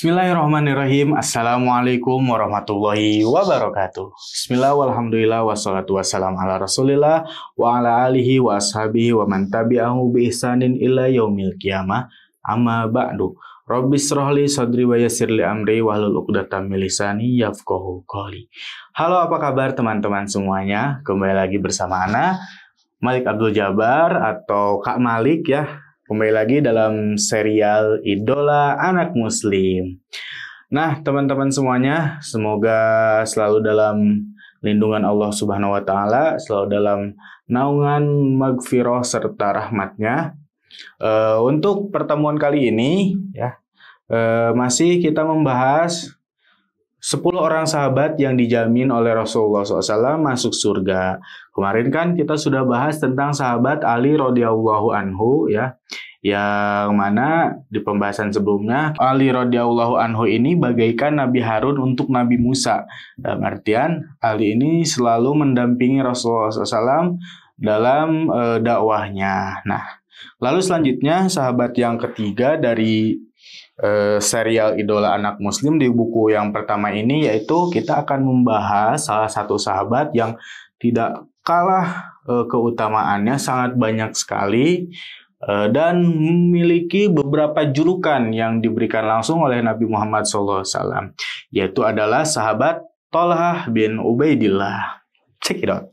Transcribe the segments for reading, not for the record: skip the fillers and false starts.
Bismillahirrahmanirrahim. Assalamualaikum warahmatullahi wabarakatuh. Bismillah, walhamdulillah, wassalatu wassalamu ala rasulillah, wa ala alihi wa ashabihi wa man tabi'ahu bi ihsanin ila yaumil qiyamah. Amma ba'du. Rabbis rohli sadri wa yassirli amri wahlul 'uqdatam min lisani yafqahu qawli. Halo, apa kabar teman-teman semuanya? Kembali lagi bersama Ana Malik Abdul Jabar atau Kak Malik ya. Kembali lagi dalam serial Idola Anak Muslim. Nah, teman-teman semuanya, semoga selalu dalam lindungan Allah Subhanahu wa Ta'ala, selalu dalam naungan magfirah serta rahmatnya. Untuk pertemuan kali ini, ya, masih kita membahas 10 orang sahabat yang dijamin oleh Rasulullah SAW masuk surga. Kemarin kan kita sudah bahas tentang sahabat Ali radhiyallahu anhu ya. Yang mana di pembahasan sebelumnya Ali radhiyallahu anhu ini bagaikan Nabi Harun untuk Nabi Musa. Dalam artian Ali ini selalu mendampingi Rasulullah SAW dalam dakwahnya. Nah, lalu selanjutnya sahabat yang ketiga dari serial Idola Anak Muslim di buku yang pertama ini, yaitu kita akan membahas salah satu sahabat yang tidak kalah keutamaannya, sangat banyak sekali dan memiliki beberapa julukan yang diberikan langsung oleh Nabi Muhammad SAW, yaitu adalah sahabat Thalhah bin Ubaidillah. Check it out.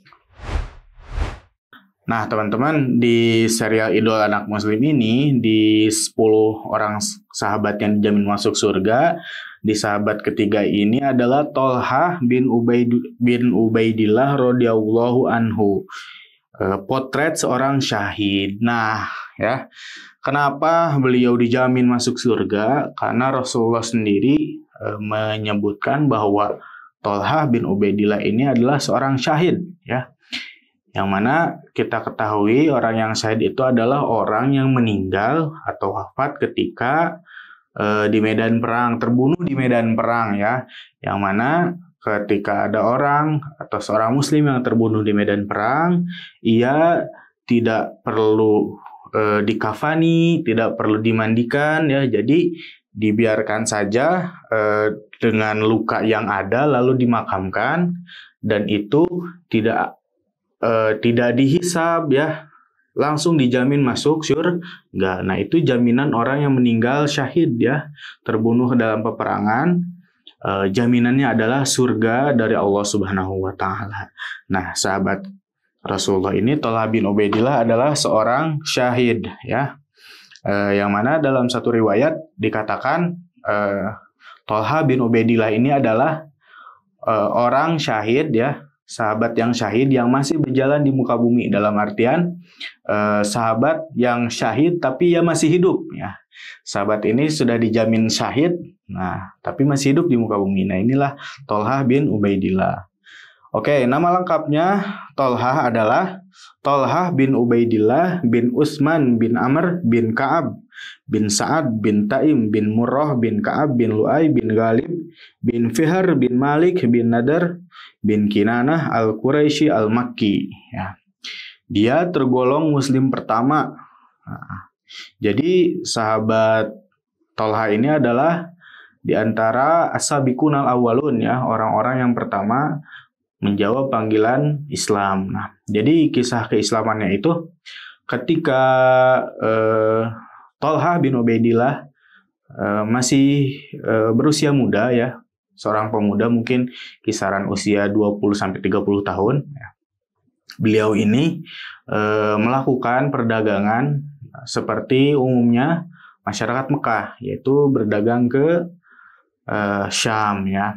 Nah, teman-teman, di serial Idola Anak Muslim ini, di 10 orang sahabat yang dijamin masuk surga, di sahabat ketiga ini adalah Thalhah bin Ubaidillah radhiyallahu anhu. Potret seorang syahid. Nah, ya, kenapa beliau dijamin masuk surga? Karena Rasulullah sendiri menyebutkan bahwa Thalhah bin Ubaidillah ini adalah seorang syahid, ya. Yang mana kita ketahui orang yang syahid itu adalah orang yang meninggal atau wafat ketika di medan perang, terbunuh di medan perang ya. Yang mana ketika ada orang atau seorang muslim yang terbunuh di medan perang, ia tidak perlu dikafani, tidak perlu dimandikan ya. Jadi dibiarkan saja dengan luka yang ada lalu dimakamkan, dan itu tidak dihisab ya, langsung dijamin masuk surga. Nah, itu jaminan orang yang meninggal syahid ya, terbunuh dalam peperangan. Jaminannya adalah surga dari Allah Subhanahu wa Ta'ala. Nah, sahabat Rasulullah ini Thalhah bin Ubaidillah adalah seorang syahid ya. Yang mana dalam satu riwayat dikatakan Thalhah bin Ubaidillah ini adalah orang syahid ya, sahabat yang syahid yang masih berjalan di muka bumi. Dalam artian sahabat yang syahid tapi ia masih hidup ya. Sahabat ini sudah dijamin syahid, nah tapi masih hidup di muka bumi. Nah, inilah Thalhah bin Ubaidillah. Oke, nama lengkapnya Thalhah adalah Thalhah bin Ubaidillah bin Utsman bin Amr bin Ka'ab bin Sa'ad bin Taim bin Murrah bin Ka'ab bin Lu'ay bin Ghalib bin Fihr bin Malik bin Nadar bin Kinanah al-Quraisy al-Makki ya. Dia tergolong muslim pertama. Nah, jadi sahabat Thalhah ini adalah di antara as-sabiqunal awwalun ya, orang-orang yang pertama menjawab panggilan Islam. Nah, jadi kisah keislamannya itu ketika Thalhah bin Ubaidillah masih berusia muda ya, seorang pemuda mungkin kisaran usia 20-30 tahun ya. Beliau ini melakukan perdagangan seperti umumnya masyarakat Mekah, yaitu berdagang ke Syam ya.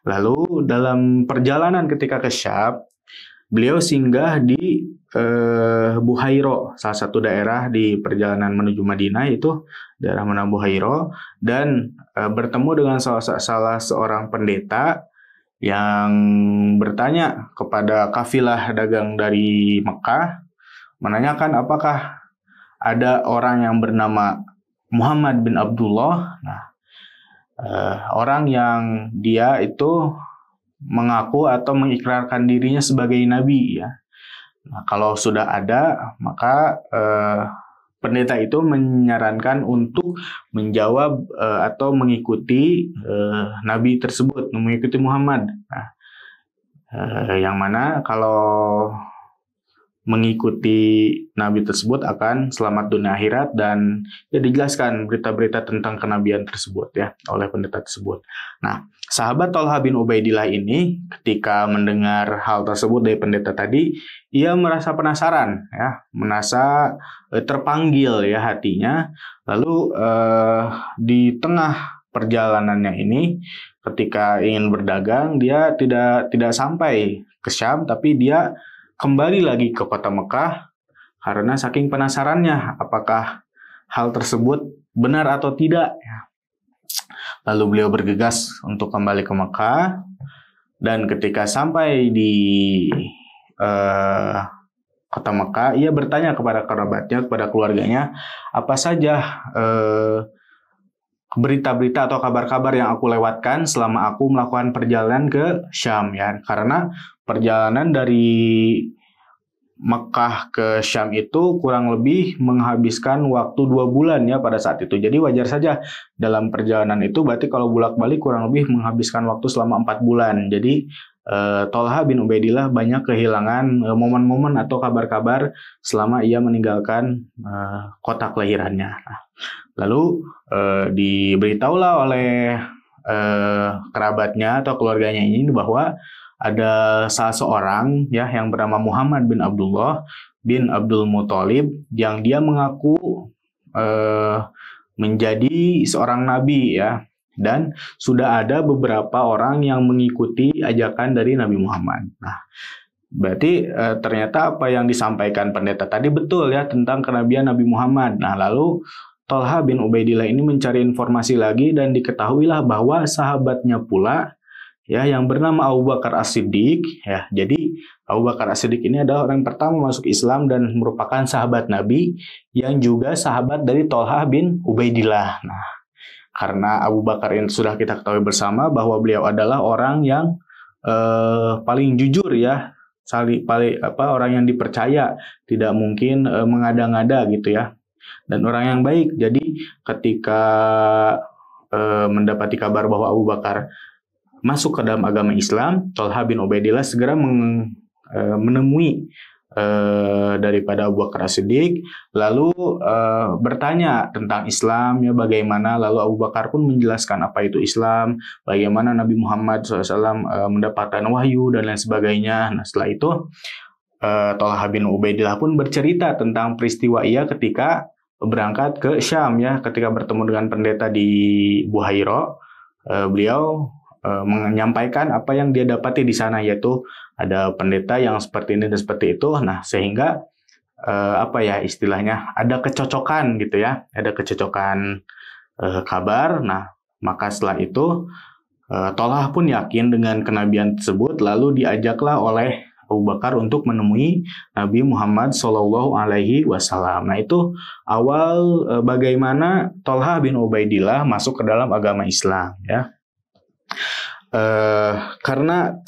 Lalu dalam perjalanan ketika ke Syam, beliau singgah di Buhairo, salah satu daerah di perjalanan menuju Madinah, itu daerah mana Buhairo, dan bertemu dengan salah seorang pendeta yang bertanya kepada kafilah dagang dari Mekah, menanyakan apakah ada orang yang bernama Muhammad bin Abdullah. Nah, orang yang dia itu mengaku atau mengikrarkan dirinya sebagai nabi ya. Nah, kalau sudah ada, maka pendeta itu menyarankan untuk menjawab atau mengikuti Nabi tersebut, mengikuti Muhammad. Nah, yang mana kalau mengikuti Nabi tersebut akan selamat dunia akhirat, dan ya dijelaskan berita-berita tentang kenabian tersebut ya oleh pendeta tersebut. Nah, sahabat Thalha bin Ubaidillah ini ketika mendengar hal tersebut dari pendeta tadi, ia merasa penasaran ya, merasa terpanggil ya hatinya. Lalu di tengah perjalanannya ini ketika ingin berdagang, dia tidak sampai ke Syam, tapi dia kembali lagi ke kota Mekah karena saking penasarannya apakah hal tersebut benar atau tidak. Lalu beliau bergegas untuk kembali ke Mekah, dan ketika sampai di kota Mekah, ia bertanya kepada kerabatnya, kepada keluarganya, apa saja berita-berita atau kabar-kabar yang aku lewatkan selama aku melakukan perjalanan ke Syam ya. Karena perjalanan dari Mekah ke Syam itu kurang lebih menghabiskan waktu 2 bulan ya pada saat itu. Jadi wajar saja dalam perjalanan itu, berarti kalau bolak-balik kurang lebih menghabiskan waktu selama 4 bulan. Jadi Thalha bin Ubaidillah banyak kehilangan momen-momen atau kabar-kabar selama ia meninggalkan kota kelahirannya. Nah, lalu diberitahulah oleh kerabatnya atau keluarganya ini bahwa ada salah seorang ya yang bernama Muhammad bin Abdullah bin Abdul Muthalib yang dia mengaku menjadi seorang nabi ya, dan sudah ada beberapa orang yang mengikuti ajakan dari Nabi Muhammad. Nah, berarti ternyata apa yang disampaikan pendeta tadi betul ya tentang kenabian Nabi Muhammad. Nah, lalu Thalha bin Ubaidillah ini mencari informasi lagi, dan diketahuilah bahwa sahabatnya pula ya yang bernama Abu Bakar As-Siddiq ya. Jadi Abu Bakar As-Siddiq ini adalah orang pertama masuk Islam dan merupakan sahabat Nabi yang juga sahabat dari Thalha bin Ubaidillah. Nah, karena Abu Bakar ini sudah kita ketahui bersama bahwa beliau adalah orang yang paling jujur ya, orang yang dipercaya, tidak mungkin mengada-ngada gitu ya, dan orang yang baik. Jadi ketika mendapati kabar bahwa Abu Bakar masuk ke dalam agama Islam, Thalha bin Ubaidillah segera menemui daripada Abu Bakar As-Siddiq, lalu bertanya tentang Islam ya bagaimana. Lalu Abu Bakar pun menjelaskan apa itu Islam, bagaimana Nabi Muhammad SAW mendapatkan wahyu dan lain sebagainya. Nah, setelah itu Thalha bin Ubaidillah pun bercerita tentang peristiwa ia ketika berangkat ke Syam ya, ketika bertemu dengan pendeta di Buhaira. Beliau menyampaikan apa yang dia dapati di sana, yaitu ada pendeta yang seperti ini dan seperti itu. Nah, sehingga apa ya istilahnya, ada kecocokan gitu ya, ada kecocokan kabar. Nah, maka setelah itu Thalha pun yakin dengan kenabian tersebut, lalu diajaklah oleh Abu Bakar untuk menemui Nabi Muhammad SAW. Nah, itu awal bagaimana Thalha bin Ubaidillah masuk ke dalam agama Islam ya. Karena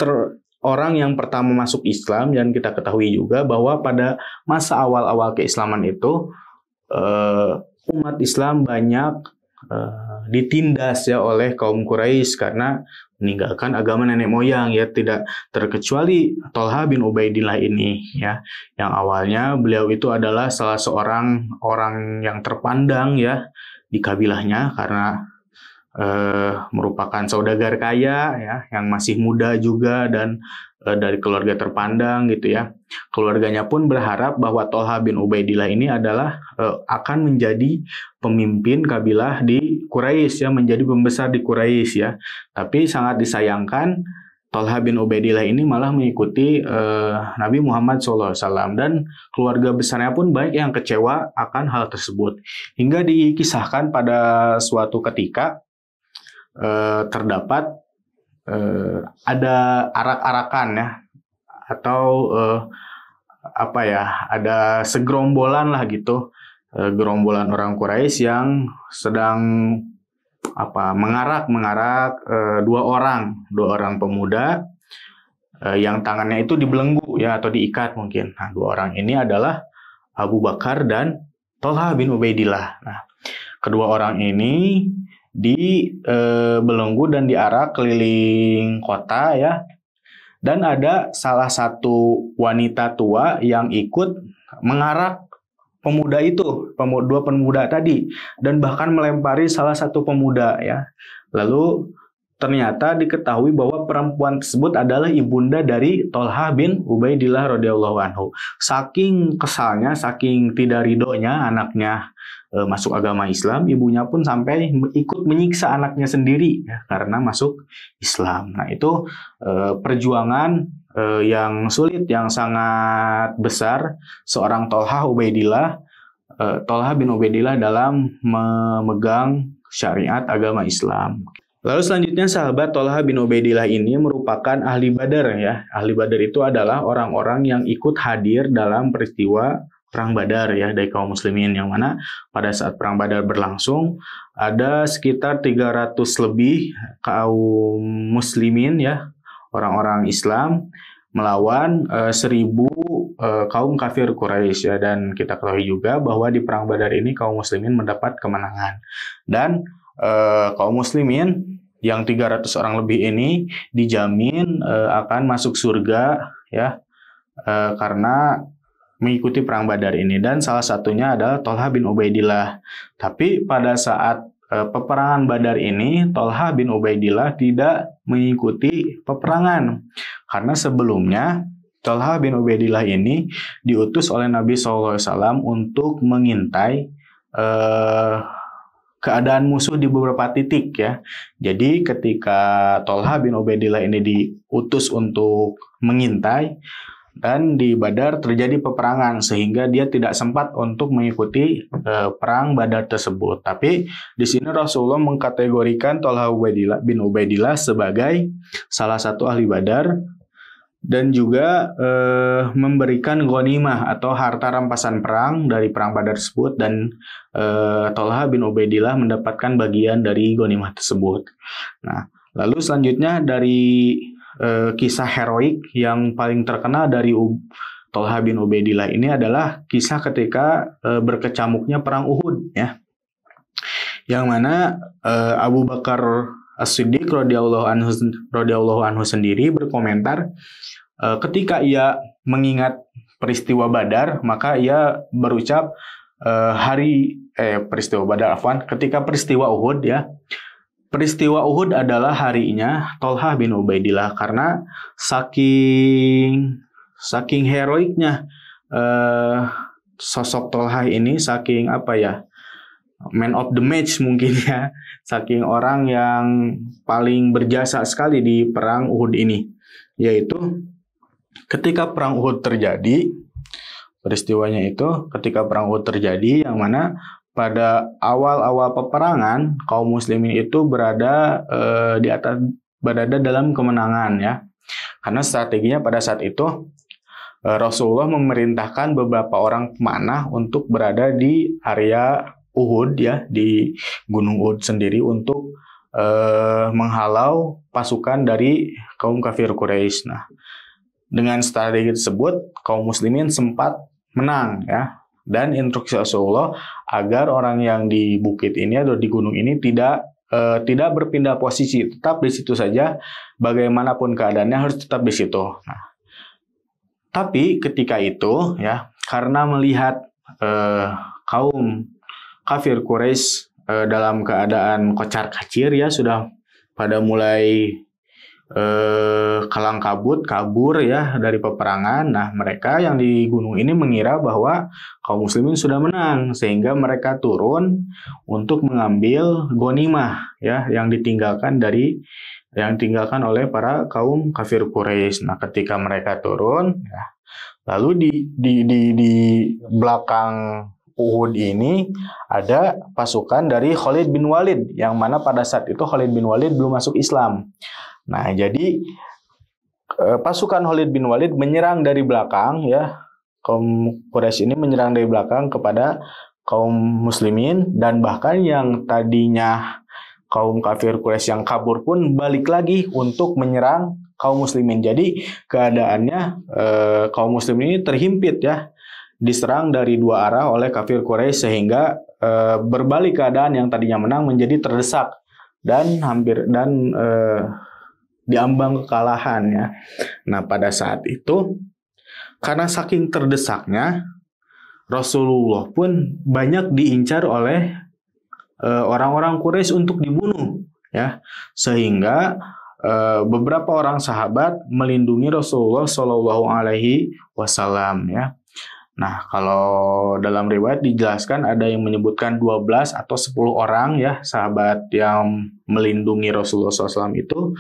orang yang pertama masuk Islam, dan kita ketahui juga bahwa pada masa awal-awal keislaman itu umat Islam banyak ditindas ya oleh kaum Quraisy karena meninggalkan agama nenek moyang ya, tidak terkecuali Thalha bin Ubaidillah ini ya, yang awalnya beliau itu adalah salah seorang orang yang terpandang ya di kabilahnya karena merupakan saudagar kaya ya, yang masih muda juga, dan dari keluarga terpandang gitu ya. Keluarganya pun berharap bahwa Thalha bin Ubaidillah ini adalah akan menjadi pemimpin kabilah di Quraisy ya, menjadi pembesar di Quraisy ya. Tapi sangat disayangkan Thalha bin Ubaidillah ini malah mengikuti Nabi Muhammad SAW, dan keluarga besarnya pun banyak yang kecewa akan hal tersebut. Hingga dikisahkan pada suatu ketika terdapat ada arak-arakan ya, atau apa ya, ada segerombolan lah gitu, gerombolan orang Quraisy yang sedang mengarak dua orang pemuda yang tangannya itu dibelenggu ya, atau diikat mungkin. Nah, dua orang ini adalah Abu Bakar dan Tolha bin Ubaidillah. Nah, kedua orang ini dibelenggu dan diarak keliling kota ya. Dan ada salah satu wanita tua yang ikut mengarak pemuda itu, dua pemuda tadi, dan bahkan melempari salah satu pemuda ya. Lalu ternyata diketahui bahwa perempuan tersebut adalah ibunda dari Tolha bin Ubaidillah radhiyallahu anhu. Saking kesalnya, saking tidak ridhonya anaknya masuk agama Islam, ibunya pun sampai ikut menyiksa anaknya sendiri ya, karena masuk Islam. Nah, itu perjuangan yang sulit, yang sangat besar seorang Tolha bin Ubaidillah dalam memegang syariat agama Islam. Lalu selanjutnya sahabat Tolha bin Ubaidillah ini merupakan ahli Badar ya. Ahli Badar itu adalah orang-orang yang ikut hadir dalam peristiwa Perang Badar ya dari kaum muslimin, yang mana pada saat Perang Badar berlangsung ada sekitar 300 lebih kaum muslimin ya, orang-orang Islam melawan 1000 kaum kafir Quraisy ya. Dan kita ketahui juga bahwa di Perang Badar ini kaum muslimin mendapat kemenangan. Dan kaum muslimin yang 300 orang lebih ini dijamin akan masuk surga ya, karena mengikuti Perang Badar ini. Dan salah satunya adalah Tolha bin Ubaidillah. Tapi pada saat peperangan Badar ini, Tolha bin Ubaidillah tidak mengikuti peperangan, karena sebelumnya Tolha bin Ubaidillah ini diutus oleh Nabi SAW untuk mengintai keadaan musuh di beberapa titik ya. Jadi ketika Tolha bin Ubaidillah ini diutus untuk mengintai, dan di Badar terjadi peperangan sehingga dia tidak sempat untuk mengikuti perang Badar tersebut. Tapi di sini Rasulullah mengkategorikan Tolha bin Ubaidillah sebagai salah satu ahli Badar, dan juga memberikan ghanimah atau harta rampasan perang dari perang Badar tersebut, dan Tolha bin Ubaidillah mendapatkan bagian dari ghanimah tersebut. Nah, lalu selanjutnya dari kisah heroik yang paling terkenal dari Tolha bin Ubaidillah ini andalah kisah ketika berkecamuknya perang Uhud ya. Yang mana Abu Bakar As-Siddiq radhiyallahu anhu sendiri berkomentar, ketika ia mengingat peristiwa Badar, maka ia berucap ketika peristiwa Uhud ya. Peristiwa Uhud adalah harinya Tolha bin Ubaidillah, karena saking heroiknya sosok Tolha ini, saking man of the match mungkin ya, saking orang yang paling berjasa sekali di perang Uhud ini, yaitu ketika perang Uhud terjadi, peristiwanya itu ketika perang Uhud terjadi, yang mana pada awal-awal peperangan kaum muslimin itu berada dalam kemenangan ya, karena strateginya pada saat itu Rasulullah memerintahkan beberapa orang pemanah untuk berada di area Uhud ya, di Gunung Uhud sendiri, untuk menghalau pasukan dari kaum kafir Quraisy. Nah, dengan strategi tersebut kaum muslimin sempat menang ya, dan instruksi Rasulullah agar orang yang di bukit ini atau di gunung ini tidak berpindah posisi, tetap di situ saja, bagaimanapun keadaannya harus tetap di situ. Nah, tapi ketika itu ya, karena melihat kaum kafir Quraisy dalam keadaan kocar-kacir ya, sudah pada mulai kalang kabur ya dari peperangan. Nah, mereka yang di gunung ini mengira bahwa kaum muslimin sudah menang, sehingga mereka turun untuk mengambil ghanimah ya yang ditinggalkan oleh para kaum kafir Quraisy. Nah, ketika mereka turun ya, lalu di belakang Uhud ini ada pasukan dari Khalid bin Walid, yang mana pada saat itu Khalid bin Walid belum masuk Islam. Nah, jadi pasukan Khalid bin Walid menyerang dari belakang ya. Kaum Quraisy ini menyerang dari belakang kepada kaum muslimin, dan bahkan yang tadinya kaum kafir Quraisy yang kabur pun balik lagi untuk menyerang kaum muslimin. Jadi keadaannya kaum muslimin ini terhimpit ya diserang dari dua arah oleh kafir Quraisy sehingga berbalik keadaan yang tadinya menang menjadi terdesak dan diambang kekalahan ya. Nah, pada saat itu karena saking terdesaknya Rasulullah pun banyak diincar oleh orang-orang Quraisy untuk dibunuh ya. Sehingga beberapa orang sahabat melindungi Rasulullah Shallallahu alaihi wasallam ya. Nah, kalau dalam riwayat dijelaskan ada yang menyebutkan 12 atau 10 orang ya sahabat yang melindungi Rasulullah SAW itu.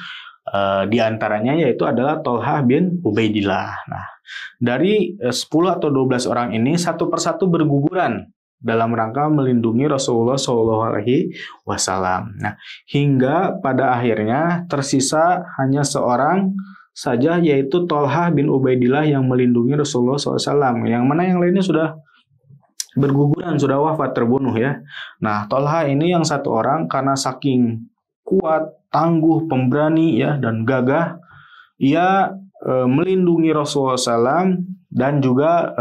Di antaranya yaitu adalah Thalhah bin Ubaidillah. Nah, dari 10 atau 12 orang ini satu persatu berguguran dalam rangka melindungi Rasulullah SAW. Nah, hingga pada akhirnya tersisa hanya seorang saja yaitu Thalhah bin Ubaidillah yang melindungi Rasulullah SAW. Yang mana yang lainnya sudah berguguran, sudah wafat terbunuh ya. Nah, Thalhah ini yang satu orang karena saking kuat, tangguh, pemberani ya dan gagah, ia melindungi Rasulullah SAW dan juga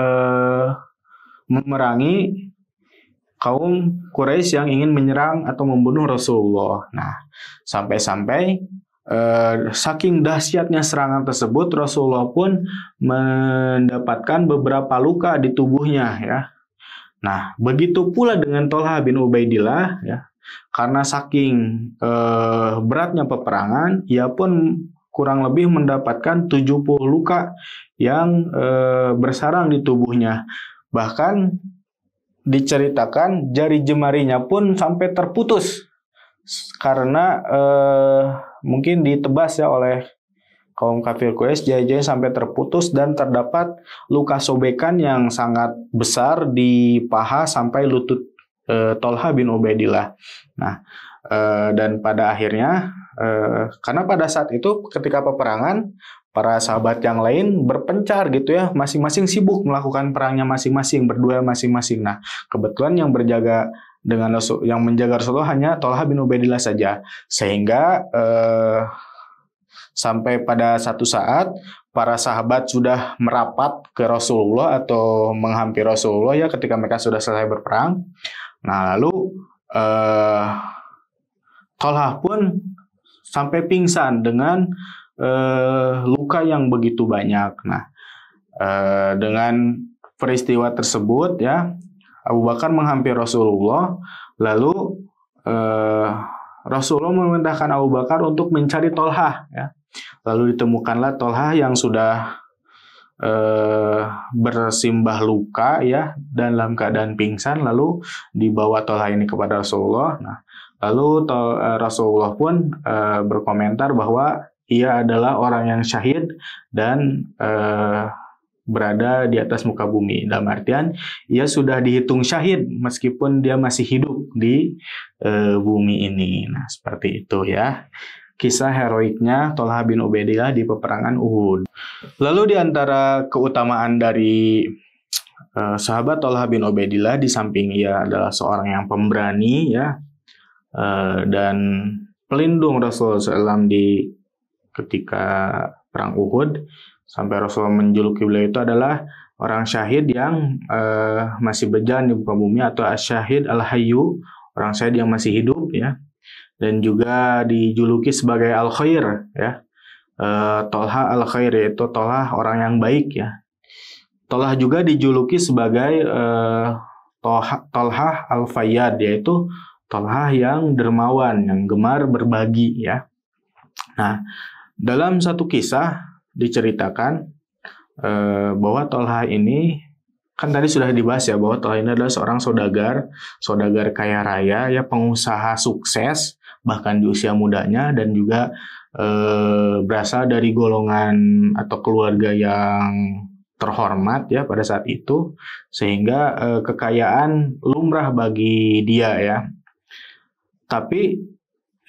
memerangi kaum Quraisy yang ingin menyerang atau membunuh Rasulullah. Nah, sampai-sampai saking dahsyatnya serangan tersebut, Rasulullah pun mendapatkan beberapa luka di tubuhnya ya. Nah, begitu pula dengan Thalhah bin Ubaidillah ya. Karena saking beratnya peperangan, ia pun kurang lebih mendapatkan 70 luka yang bersarang di tubuhnya. Bahkan diceritakan jari jemarinya pun sampai terputus karena mungkin ditebas ya oleh kaum kafir Quraisy, jari-jarinya sampai terputus dan terdapat luka sobekan yang sangat besar di paha sampai lutut Thalhah bin Ubaidillah. Nah, dan pada akhirnya karena pada saat itu ketika peperangan para sahabat yang lain berpencar gitu ya, masing-masing sibuk melakukan perangnya masing-masing, berdua masing-masing. Nah, kebetulan yang berjaga dengan yang menjaga Rasulullah hanya Thalhah bin Ubaidillah saja, sehingga sampai pada satu saat para sahabat sudah merapat ke Rasulullah atau menghampiri Rasulullah ya ketika mereka sudah selesai berperang. Nah, lalu Thalhah pun sampai pingsan dengan luka yang begitu banyak. Nah, dengan peristiwa tersebut ya, Abu Bakar menghampiri Rasulullah, lalu Rasulullah memerintahkan Abu Bakar untuk mencari Thalhah ya. Lalu ditemukanlah Thalhah yang sudah bersimbah luka ya dan dalam keadaan pingsan, lalu dibawa Thalhah ini kepada Rasulullah. Nah, lalu Rasulullah pun berkomentar bahwa ia adalah orang yang syahid dan berada di atas muka bumi. Dalam artian, ia sudah dihitung syahid meskipun dia masih hidup di bumi ini. Nah, seperti itu ya. Kisah heroiknya Thalhah bin Ubaidillah di peperangan Uhud. Lalu di antara keutamaan dari sahabat Thalhah bin Ubaidillah, di samping ia adalah seorang yang pemberani ya, dan pelindung Rasulullah SAW ketika perang Uhud, sampai Rasulullah menjuluki beliau itu adalah orang syahid yang masih berjalan di muka bumi, atau asyahid al-hayyu, orang syahid yang masih hidup ya. Dan juga dijuluki sebagai al-khair ya. Thalhah al-khair, yaitu Thalhah orang yang baik ya. Thalhah juga dijuluki sebagai Thalhah al-fayyad, yaitu Thalhah yang dermawan, yang gemar berbagi ya. Nah, dalam satu kisah diceritakan bahwa Thalhah ini, kan tadi sudah dibahas ya, bahwa Thalhah ini adalah seorang saudagar kaya raya ya, pengusaha sukses bahkan di usia mudanya, dan juga berasal dari golongan atau keluarga yang terhormat ya pada saat itu, sehingga kekayaan lumrah bagi dia ya. Tapi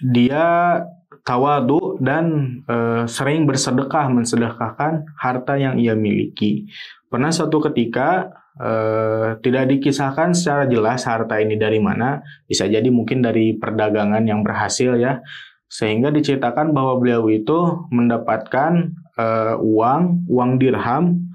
dia tawadu dan sering bersedekah, mensedekahkan harta yang ia miliki. Pernah suatu ketika tidak dikisahkan secara jelas harta ini dari mana, bisa jadi mungkin dari perdagangan yang berhasil ya, sehingga diceritakan bahwa beliau itu mendapatkan uang dirham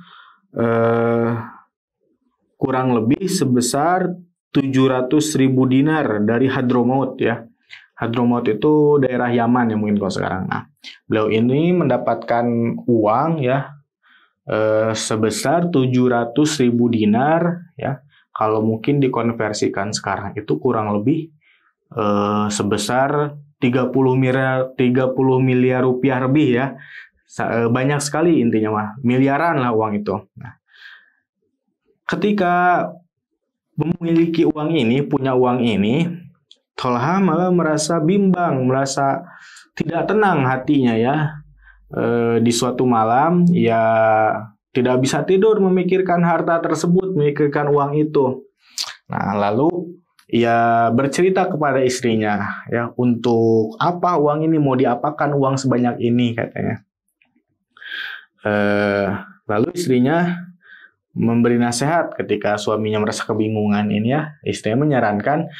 kurang lebih sebesar 700.000 dinar dari Hadramaut ya. Hadramaut itu daerah Yaman ya mungkin kalau sekarang. Nah, beliau ini mendapatkan uang ya sebesar 700.000 dinar ya. Kalau mungkin dikonversikan sekarang itu kurang lebih sebesar 30 miliar rupiah lebih ya. Banyak sekali intinya mah, miliaran lah uang itu. Nah, ketika memiliki uang ini, punya uang ini, Tolha malah merasa bimbang, merasa tidak tenang hatinya ya. Di suatu malam, ya tidak bisa tidur memikirkan harta tersebut, memikirkan uang itu. Nah, lalu ia bercerita kepada istrinya, ya untuk apa uang ini, mau diapakan uang sebanyak ini katanya. Lalu istrinya memberi nasihat ketika suaminya merasa kebingungan ini ya. Istrinya menyarankan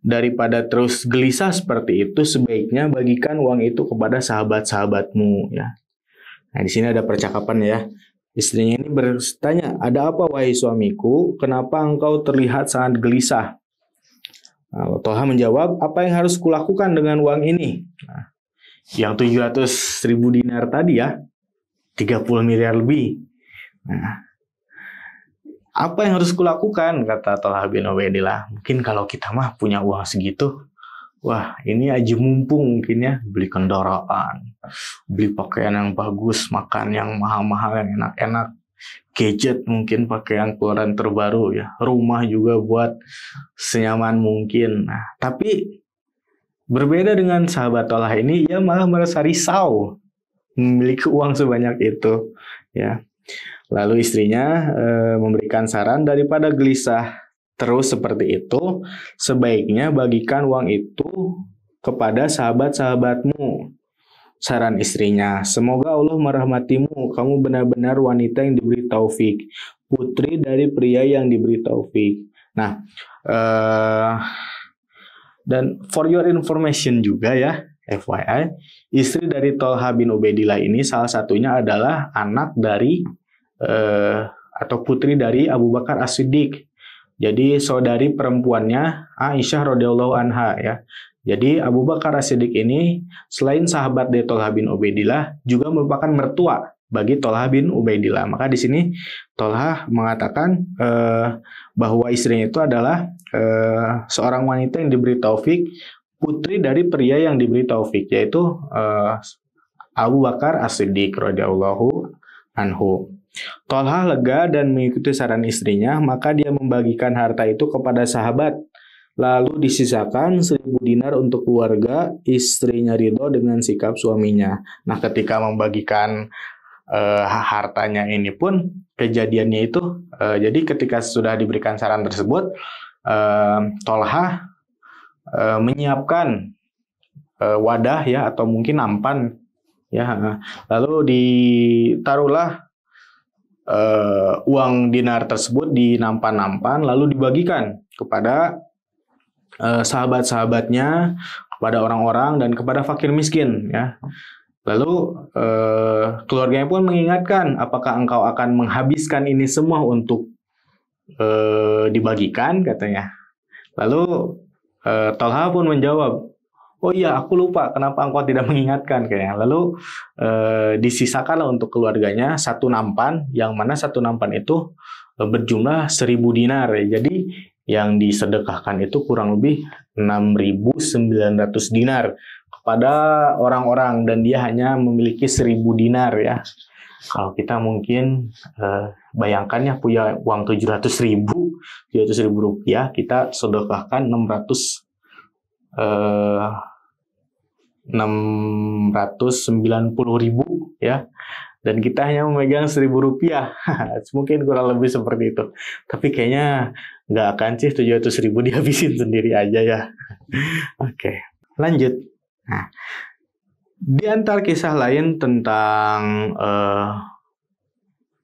daripada terus gelisah seperti itu, sebaiknya bagikan uang itu kepada sahabat-sahabatmu ya. Nah, di sini ada percakapan ya. Istrinya ini bertanya, "Ada apa wahai suamiku? Kenapa engkau terlihat sangat gelisah?" Nah, Tolha menjawab, "Apa yang harus kulakukan dengan uang ini?" Nah, yang 700.000 dinar tadi ya, 30 miliar lebih. Nah, apa yang harus kulakukan? Kata Tolha bin Ubaidillah. Mungkin kalau kita mah punya uang segitu, wah ini aji mumpung mungkin ya, beli kendaraan, beli pakaian yang bagus, makan yang mahal-mahal, yang enak-enak, gadget mungkin pakai yang keluaran terbaru ya, rumah juga buat senyaman mungkin. Nah, tapi berbeda dengan sahabat Tolha ini, ia malah merasa risau memiliki uang sebanyak itu ya. Lalu istrinya memberikan saran, daripada gelisah terus seperti itu, sebaiknya bagikan uang itu kepada sahabat-sahabatmu. Saran istrinya, semoga Allah merahmatimu, kamu benar-benar wanita yang diberi taufik, putri dari pria yang diberi taufik. Nah, dan for your information juga ya, FYI, istri dari Tolha bin Ubaidillah ini salah satunya adalah anak dari atau putri dari Abu Bakar As-Siddiq. Jadi saudari perempuannya Aisyah radhiyallahu anha ya. Jadi Abu Bakar As-Siddiq ini selain sahabat dari Tolha bin Ubaidillah juga merupakan mertua bagi Tolha bin Ubaidillah. Maka di sini Tolha mengatakan bahwa istrinya itu adalah seorang wanita yang diberi taufik, putri dari pria yang diberi taufik, yaitu Abu Bakar As-Siddiq radhiyallahu anhu. Tolha lega dan mengikuti saran istrinya, maka dia membagikan harta itu kepada sahabat. Lalu disisakan 1.000 dinar untuk keluarga. Istrinya ridho dengan sikap suaminya. Nah, ketika membagikan hartanya ini pun kejadiannya itu, jadi ketika sudah diberikan saran tersebut, Tolha menyiapkan wadah ya, atau mungkin nampan ya. Lalu ditaruhlah uang dinar tersebut di nampan-nampan, lalu dibagikan kepada sahabat-sahabatnya, kepada orang-orang, dan kepada fakir miskin ya. Lalu keluarganya pun mengingatkan, apakah engkau akan menghabiskan ini semua untuk dibagikan katanya. Lalu Tolha pun menjawab, "Oh iya, aku lupa, kenapa engkau tidak mengingatkan?" kayaknya. Lalu disisakanlah untuk keluarganya satu nampan, yang mana satu nampan itu berjumlah 1.000 dinar. Jadi yang disedekahkan itu kurang lebih 6.900 dinar kepada orang-orang, dan dia hanya memiliki 1.000 dinar ya. Kalau kita mungkin bayangkan ya, punya uang 700.000 rupiah, kita sedekahkan 690.000 ya, dan kita hanya memegang 1.000 rupiah. Mungkin kurang lebih seperti itu, tapi kayaknya nggak akan sih 700.000 dihabisin sendiri aja ya. Oke, lanjut. Nah, di antara kisah lain tentang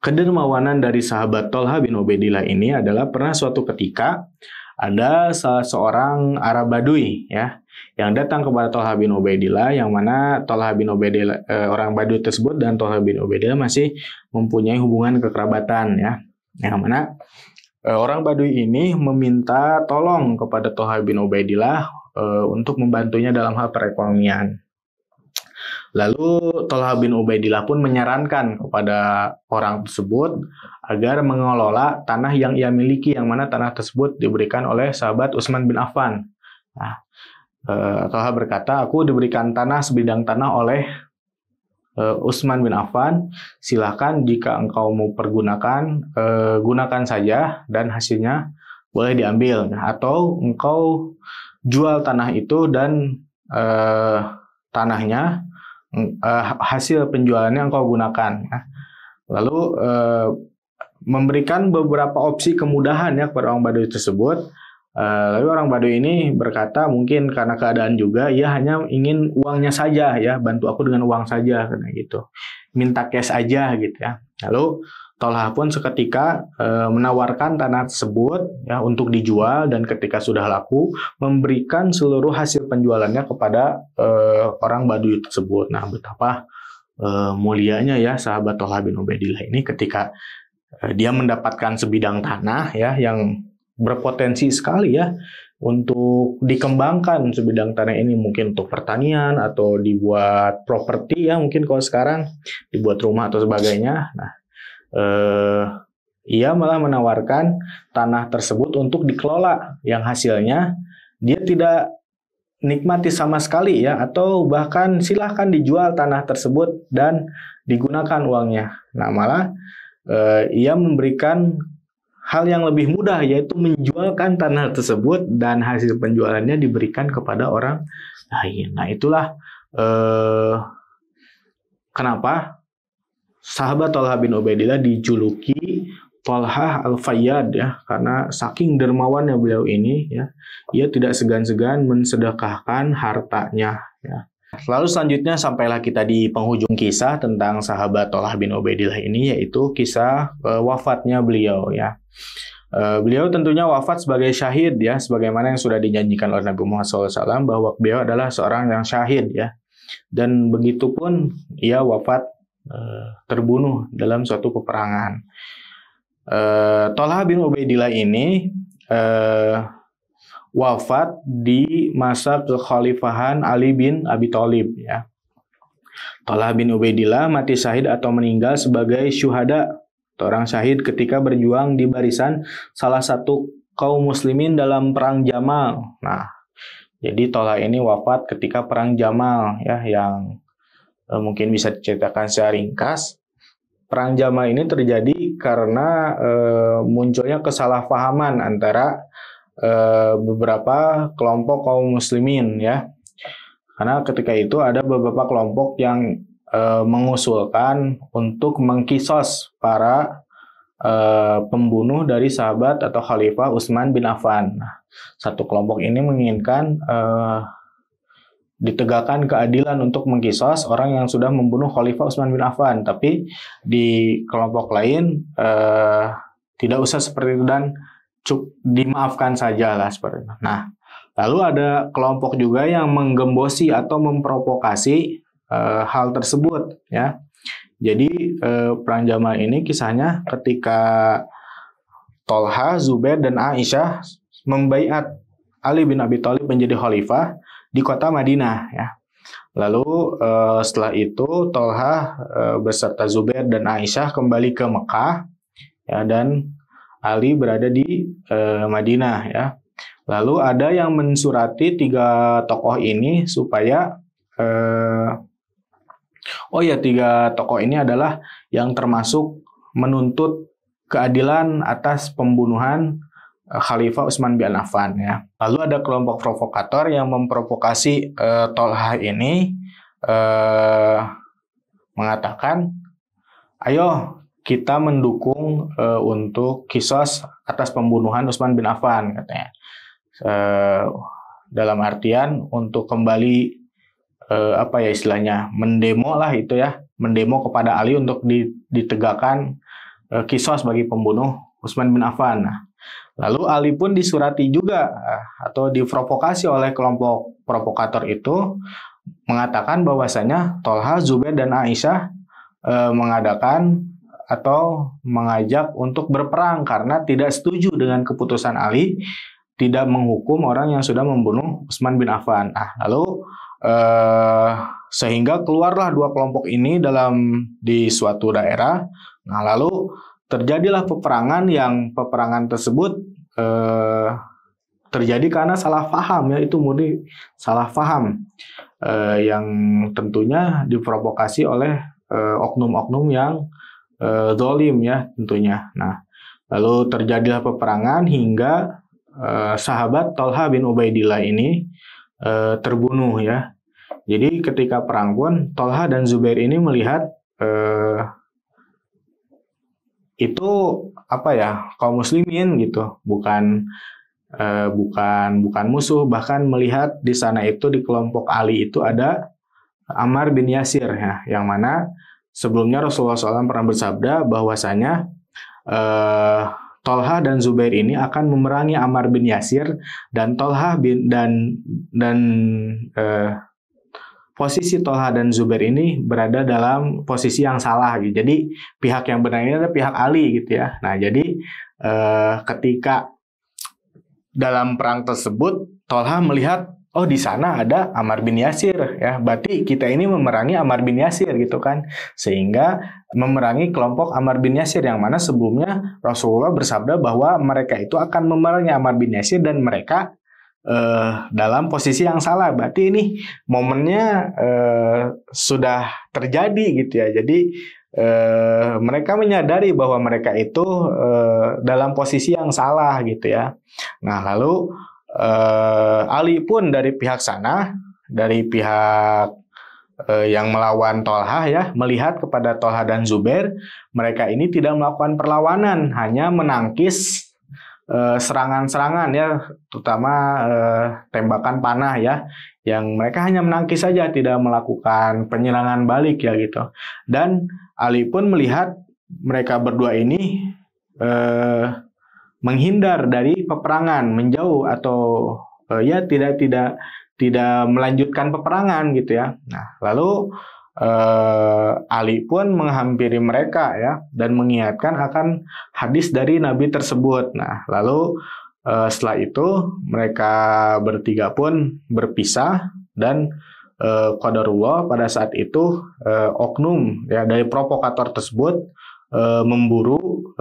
kedermawanan dari sahabat Tolha bin Ubaidillah ini adalah pernah suatu ketika ada salah seorang Arab Badui ya yang datang kepada Thalhah bin Ubaidillah, yang mana Thalhah bin Ubaidillah, orang Badui tersebut dan Thalhah bin Ubaidillah masih mempunyai hubungan kekerabatan ya, yang mana orang Badui ini meminta tolong kepada Thalhah bin Ubaidillah untuk membantunya dalam hal perekonomian. Lalu Thalhah bin Ubaidillah pun menyarankan kepada orang tersebut agar mengelola tanah yang ia miliki, yang mana tanah tersebut diberikan oleh sahabat Utsman bin Affan. Nah, Thalhah berkata, aku diberikan tanah sebidang tanah oleh Utsman bin Affan, silahkan jika engkau mau pergunakan, gunakan saja dan hasilnya boleh diambil. Atau engkau jual tanah itu dan tanahnya, hasil penjualannya engkau gunakan. Lalu memberikan beberapa opsi kemudahan ya kepada orang Badui tersebut. Lalu orang Badui ini berkata, mungkin karena keadaan juga, ia hanya ingin uangnya saja ya, bantu aku dengan uang saja, karena gitu, minta cash aja gitu ya. Lalu Thalhah pun seketika menawarkan tanah tersebut ya untuk dijual, dan ketika sudah laku memberikan seluruh hasil penjualannya kepada orang Badui tersebut. Nah, betapa mulianya ya sahabat Thalhah bin Ubaidillah ini ketika dia mendapatkan sebidang tanah ya yang berpotensi sekali ya untuk dikembangkan sebidang tanah ini, mungkin untuk pertanian atau dibuat properti ya, mungkin kalau sekarang dibuat rumah atau sebagainya. Nah, ia malah menawarkan tanah tersebut untuk dikelola, yang hasilnya dia tidak nikmati sama sekali ya, atau bahkan silahkan dijual tanah tersebut dan digunakan uangnya. Nah, malah ia memberikan hal yang lebih mudah, yaitu menjualkan tanah tersebut dan hasil penjualannya diberikan kepada orang lain. Nah, itulah kenapa sahabat Thalhah bin Ubaidillah dijuluki Thalhah Al-Fayyad ya, karena saking dermawannya beliau ini ya, ia tidak segan-segan mensedekahkan hartanya ya. Lalu selanjutnya sampailah kita di penghujung kisah tentang sahabat Thalhah bin Ubaidillah ini, yaitu kisah wafatnya beliau ya. Beliau tentunya wafat sebagai syahid ya, sebagaimana yang sudah dijanjikan oleh Nabi Muhammad SAW bahwa beliau adalah seorang yang syahid ya. Dan begitu pun ia wafat terbunuh dalam suatu peperangan. Thalhah bin Ubaidillah ini wafat di masa kekhalifahan Ali bin Abi Thalib ya. Thalhah bin Ubaidillah mati syahid atau meninggal sebagai syuhada, orang syahid ketika berjuang di barisan salah satu kaum muslimin dalam perang Jamal. Nah, jadi Thalhah ini wafat ketika perang Jamal ya, yang mungkin bisa diceritakan secara ringkas. Perang Jamal ini terjadi karena munculnya kesalahpahaman antara beberapa kelompok kaum muslimin ya, karena ketika itu ada beberapa kelompok yang mengusulkan untuk mengkisos para pembunuh dari sahabat atau khalifah Utsman bin Affan. Nah, satu kelompok ini menginginkan ditegakkan keadilan untuk mengkisos orang yang sudah membunuh khalifah Utsman bin Affan, tapi di kelompok lain tidak usah seperti itu dan dimaafkan saja lah seperti itu. Nah, lalu ada kelompok juga yang menggembosi atau memprovokasi hal tersebut ya. Jadi perang Jamal ini kisahnya ketika Thalhah, Zubair dan Aisyah membaiat Ali bin Abi Thalib menjadi khalifah di kota Madinah ya. Lalu setelah itu Thalhah beserta Zubair dan Aisyah kembali ke Mekah ya, dan Ali berada di Madinah ya. Lalu ada yang mensurati tiga tokoh ini supaya tiga tokoh ini adalah yang termasuk menuntut keadilan atas pembunuhan Khalifah Utsman bin Affan ya. Lalu ada kelompok provokator yang memprovokasi Thalhah ini, mengatakan, ayo kita mendukung untuk kisos atas pembunuhan Utsman bin Affan katanya. Dalam artian untuk kembali istilahnya mendemo lah itu ya, mendemo kepada Ali untuk ditegakkan kisos bagi pembunuh Utsman bin Affan. Nah, Lalu Ali pun disurati juga atau diprovokasi oleh kelompok provokator itu mengatakan bahwasanya Tolha, Zubair, dan Aisyah mengadakan atau mengajak untuk berperang karena tidak setuju dengan keputusan Ali tidak menghukum orang yang sudah membunuh Utsman bin Affan. Lalu sehingga keluarlah dua kelompok ini di suatu daerah. Lalu terjadilah peperangan yang peperangan tersebut terjadi karena salah paham, ya, itu murni salah paham yang tentunya diprovokasi oleh oknum-oknum yang zalim, ya, tentunya. Lalu terjadilah peperangan hingga sahabat Tolha bin Ubaidillah ini terbunuh, ya. Jadi ketika perang pun Tolha dan Zubair ini melihat itu kaum muslimin gitu, bukan musuh. Bahkan melihat di sana itu di kelompok Ali itu ada Ammar bin Yasir, ya, yang mana sebelumnya Rasulullah SAW pernah bersabda bahwasanya Tolha dan Zubair ini akan memerangi Ammar bin Yasir, dan posisi Tolha dan Zubair ini berada dalam posisi yang salah, gitu. Jadi pihak yang benar ini adalah pihak Ali, gitu, ya. Jadi ketika dalam perang tersebut Tolha melihat, oh, di sana ada Ammar bin Yasir, ya, berarti kita ini memerangi Ammar bin Yasir, gitu kan, sehingga memerangi kelompok Ammar bin Yasir, yang mana sebelumnya Rasulullah bersabda bahwa mereka itu akan memerangi Ammar bin Yasir dan mereka dalam posisi yang salah. Berarti ini momennya sudah terjadi, gitu, ya. Jadi mereka menyadari bahwa mereka itu dalam posisi yang salah, gitu, ya. Lalu Ali pun dari pihak sana, dari pihak yang melawan Tolha, ya, melihat kepada Tolha dan Zubair, mereka ini tidak melakukan perlawanan, hanya menangkis serangan-serangan, ya, terutama tembakan panah, ya, yang mereka hanya menangkis saja, tidak melakukan penyerangan balik, ya, gitu. Dan Ali pun melihat mereka berdua ini menghindar dari peperangan, menjauh, atau ya tidak melanjutkan peperangan, gitu, ya. Lalu Ali pun menghampiri mereka, ya, dan mengingatkan akan hadis dari Nabi tersebut. Lalu setelah itu mereka bertiga pun berpisah, dan qadarullah pada saat itu oknum, ya, dari provokator tersebut memburu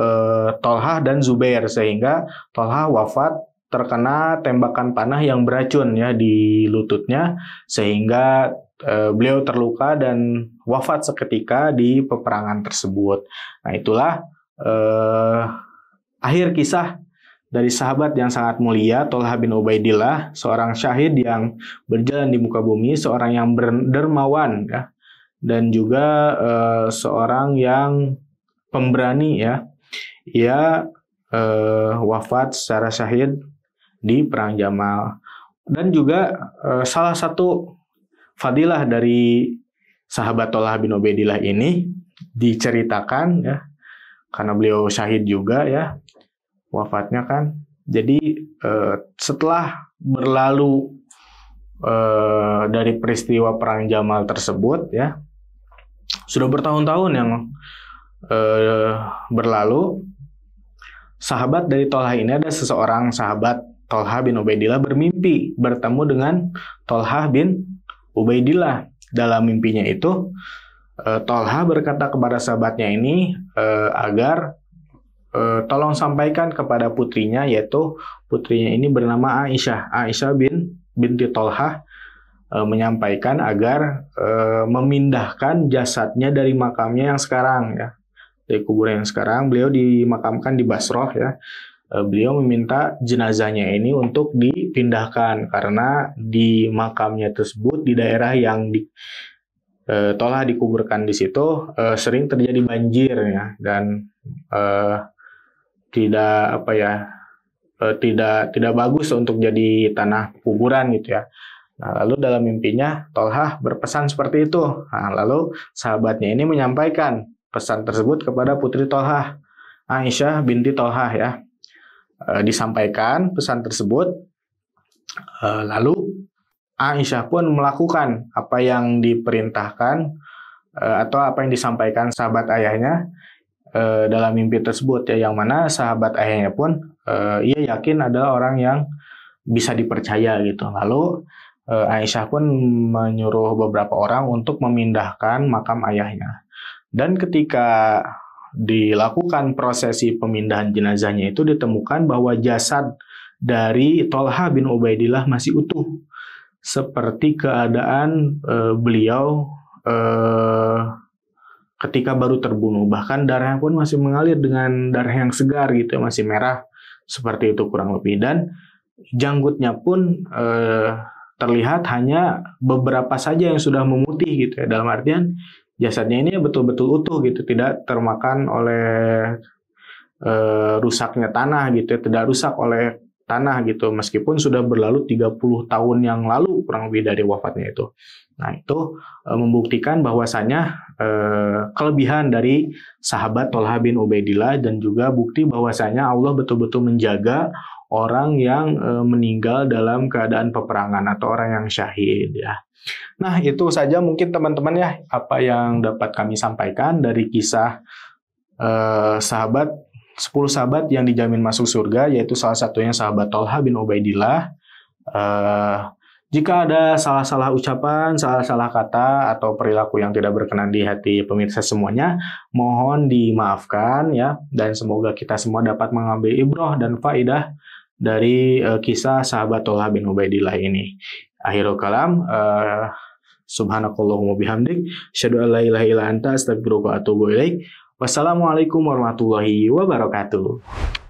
Tolha dan Zubair, sehingga Tolha wafat terkena tembakan panah yang beracun, ya, di lututnya, sehingga beliau terluka dan wafat seketika di peperangan tersebut. Itulah akhir kisah dari sahabat yang sangat mulia Tolha bin Ubaidillah, seorang syahid yang berjalan di muka bumi, seorang yang dermawan, ya, dan juga seorang yang pemberani, ya. Ia wafat secara syahid di perang Jamal. Dan juga salah satu fadilah dari sahabat Tolha bin Ubaidillah ini diceritakan, ya, karena beliau syahid juga, ya, wafatnya kan. Jadi setelah berlalu dari peristiwa perang Jamal tersebut, ya, sudah bertahun-tahun yang berlalu, sahabat dari Tolha ini, ada seseorang sahabat Tolha bin Ubaidillah bermimpi bertemu dengan Tolha bin Ubaidillah. Dalam mimpinya itu Tolha berkata kepada sahabatnya ini agar tolong sampaikan kepada putrinya, yaitu putrinya ini bernama Aisyah binti Tolha, menyampaikan agar memindahkan jasadnya dari makamnya yang sekarang, ya, dari kuburan yang sekarang. Beliau dimakamkan di Basroh, ya. Beliau meminta jenazahnya ini untuk dipindahkan karena di makamnya tersebut, di daerah yang Tolha dikuburkan di situ, sering terjadi banjir, ya, dan tidak bagus untuk jadi tanah kuburan, gitu, ya. Lalu dalam mimpinya Tolha berpesan seperti itu. Lalu sahabatnya ini menyampaikan pesan tersebut kepada putri Tolha, Aisyah binti Tolha, ya. disampaikan pesan tersebut, lalu Aisyah pun melakukan apa yang diperintahkan atau apa yang disampaikan sahabat ayahnya dalam mimpi tersebut, ya, yang mana sahabat ayahnya pun ia yakin adalah orang yang bisa dipercaya gitu. Lalu Aisyah pun menyuruh beberapa orang untuk memindahkan makam ayahnya. Dan ketika dilakukan prosesi pemindahan jenazahnya itu ditemukan bahwa jasad dari Thalhah bin Ubaidillah masih utuh, seperti keadaan beliau ketika baru terbunuh. Bahkan darahnya pun masih mengalir dengan darah yang segar gitu, masih merah, seperti itu kurang lebih. Dan janggutnya pun terlihat hanya beberapa saja yang sudah memutih gitu ya, dalam artian jasadnya ini betul-betul utuh gitu, tidak termakan oleh rusaknya tanah gitu ya, tidak rusak oleh tanah gitu, meskipun sudah berlalu 30 tahun yang lalu kurang lebih dari wafatnya itu. Nah, itu membuktikan bahwasanya kelebihan dari sahabat Thalhah bin Ubaidillah, dan juga bukti bahwasanya Allah betul-betul menjaga orang yang meninggal dalam keadaan peperangan atau orang yang syahid ya. Nah, itu saja mungkin teman-teman ya, apa yang dapat kami sampaikan dari kisah 10 sahabat yang dijamin masuk surga, yaitu salah satunya sahabat Thalhah bin Ubaidillah. Jika ada salah-salah ucapan, salah-salah kata, atau perilaku yang tidak berkenan di hati pemirsa semuanya, mohon dimaafkan ya, dan semoga kita semua dapat mengambil ibrah dan faidah dari kisah sahabat Thalhah bin Ubaidillah ini. Akhirul kalam, subhanakallahumma bihamdik, asyhadu an la ilaha illa anta, astaghfiruka wa atubu ilaik. Wassalamualaikum warahmatullahi wabarakatuh.